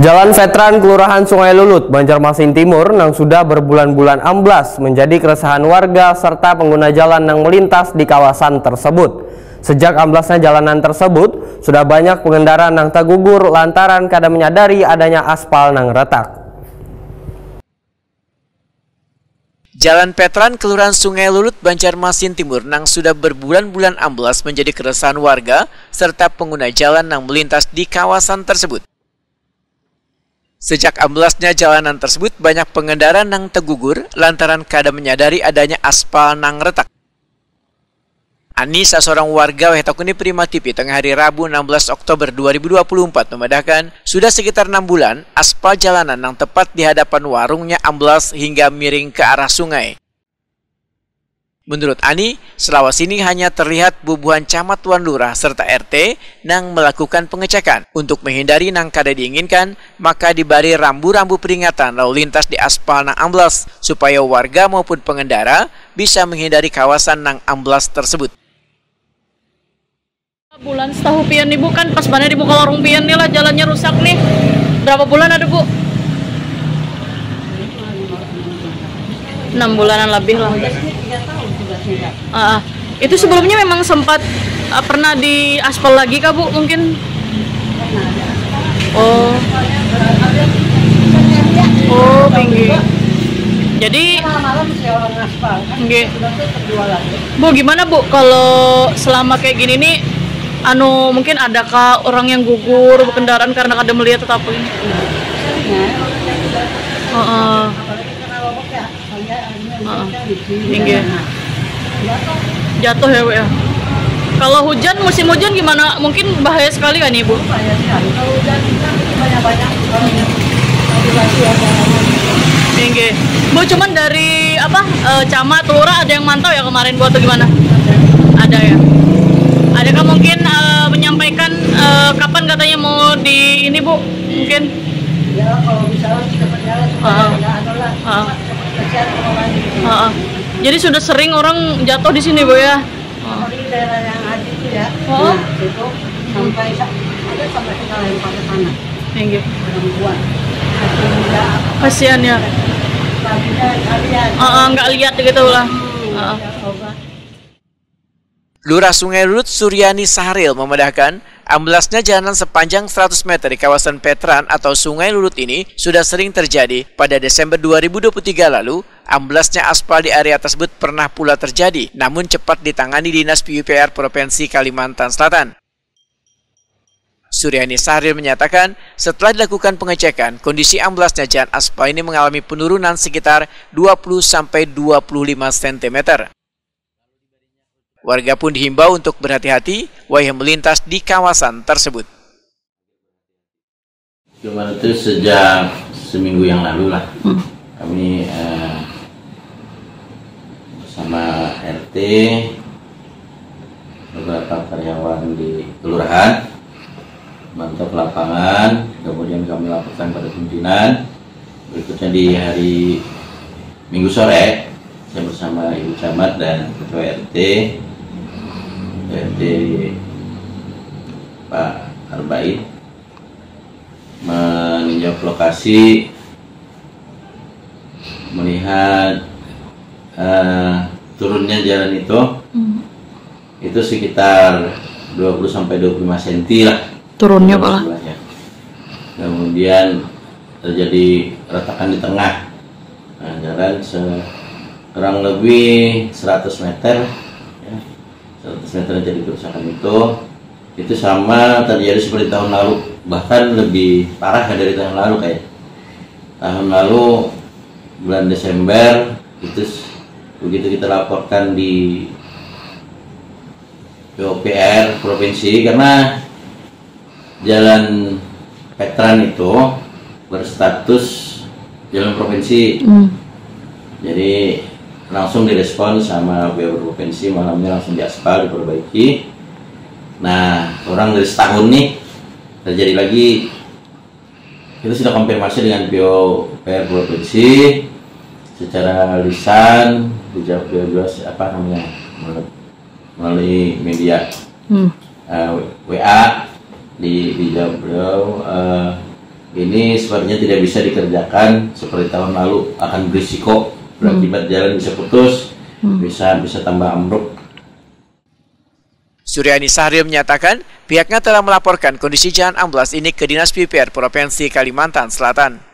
Jalan Veteran Kelurahan Sungai Lulut, Banjarmasin Timur yang sudah berbulan-bulan amblas menjadi keresahan warga serta pengguna jalan yang melintas di kawasan tersebut. Sejak amblasnya jalanan tersebut, sudah banyak pengendara yang tergugur lantaran kada menyadari adanya aspal yang retak. Jalan Veteran Kelurahan Sungai Lulut, Banjarmasin Timur yang sudah berbulan-bulan amblas menjadi keresahan warga serta pengguna jalan yang melintas di kawasan tersebut. Sejak amblasnya jalanan tersebut, banyak pengendara yang tergugur lantaran kada menyadari adanya aspal yang retak. Anissa, seorang warga Wehetakuni Prima TV, tengah hari Rabu 16 Oktober 2024 memedahkan sudah sekitar 6 bulan aspal jalanan yang tepat di hadapan warungnya amblas hingga miring ke arah sungai. Menurut Ani, selawas ini hanya terlihat bubuhan camat tuan lurah serta RT yang melakukan pengecekan. Untuk menghindari nang kada diinginkan, maka diberi rambu-rambu peringatan lalu lintas di aspal nang amblas supaya warga maupun pengendara bisa menghindari kawasan nang amblas tersebut. Bulan setahu pian nih Bu, kan pas banget dibuka warung pian nih lah, jalannya rusak nih. Berapa bulan ada Bu? 6 bulanan lebih lah. Itu sebelumnya memang sempat pernah di aspal lagi kah Bu mungkin? Oh, tinggi. Jadi Bu, gimana Bu kalau selama kayak gini nih, mungkin adakah orang yang gugur berkendaraan karena kada melihat atau apa? Tinggi. Jatuh ya Bu ya. Kalau hujan, musim hujan gimana? Mungkin bahaya sekali kan Ibu? Bahaya sekali. Kalau hujan banyak-banyak tinggi. Bu, cuman dari camat, lurah ada yang mantau ya kemarin Bu atau gimana? Ada ya. Adakah mungkin menyampaikan kapan katanya mau di ini Bu? Mungkin? Ya kalau bisa cepatnya Jadi sudah sering orang jatuh di sini Bu ya? Di daerah yang ada itu ya. Itu sampai kita lempar ke sana. Tinggi. Perempuan. Kasihan ya. Nggak lihat gitu lah. Lurah Sungai Lulut Suryani Sahril memedahkan amblasnya jalanan sepanjang 100 meter di kawasan Veteran atau Sungai Lulut ini sudah sering terjadi. Pada Desember 2023 lalu, amblasnya aspal di area tersebut pernah pula terjadi, namun cepat ditangani Dinas PUPR Provinsi Kalimantan Selatan. Suryani Sahril menyatakan, setelah dilakukan pengecekan, kondisi amblasnya jalan aspal ini mengalami penurunan sekitar 20-25 cm. Warga pun dihimbau untuk berhati-hati wahai melintas di kawasan tersebut. Cuma itu sejak seminggu yang lalu lah, kami bersama RT, beberapa karyawan di kelurahan, mantap lapangan, kemudian kami laporkan pada pimpinan. Berikutnya di hari Minggu sore, saya bersama Ibu Camat dan Ketua RT Pak Arba'in meninjau lokasi, melihat turunnya jalan itu sekitar 20-25 cm lah turunnya Pak lah. Kemudian terjadi retakan di tengah. Jalan kurang lebih 100 meter ya, 100 meter jadi kerusakan itu sama terjadi seperti tahun lalu, bahkan lebih parah dari tahun lalu. Kayak tahun lalu bulan Desember itu begitu kita laporkan di PUPR provinsi, karena jalan Veteran itu berstatus jalan provinsi. Jadi langsung direspon sama PUPR provinsi, malamnya langsung diaspal, diperbaiki. Nah, orang dari setahun nih terjadi lagi. Kita sudah konfirmasi dengan PUPR provinsi secara lisan, dijawab melalui media WA dijawab beliau ini sebenarnya tidak bisa dikerjakan seperti tahun lalu, akan berisiko berakibat jalan bisa putus, bisa tambah ambruk. Suryani Sahril menyatakan pihaknya telah melaporkan kondisi jalan amblas ini ke Dinas PUPR Provinsi Kalimantan Selatan.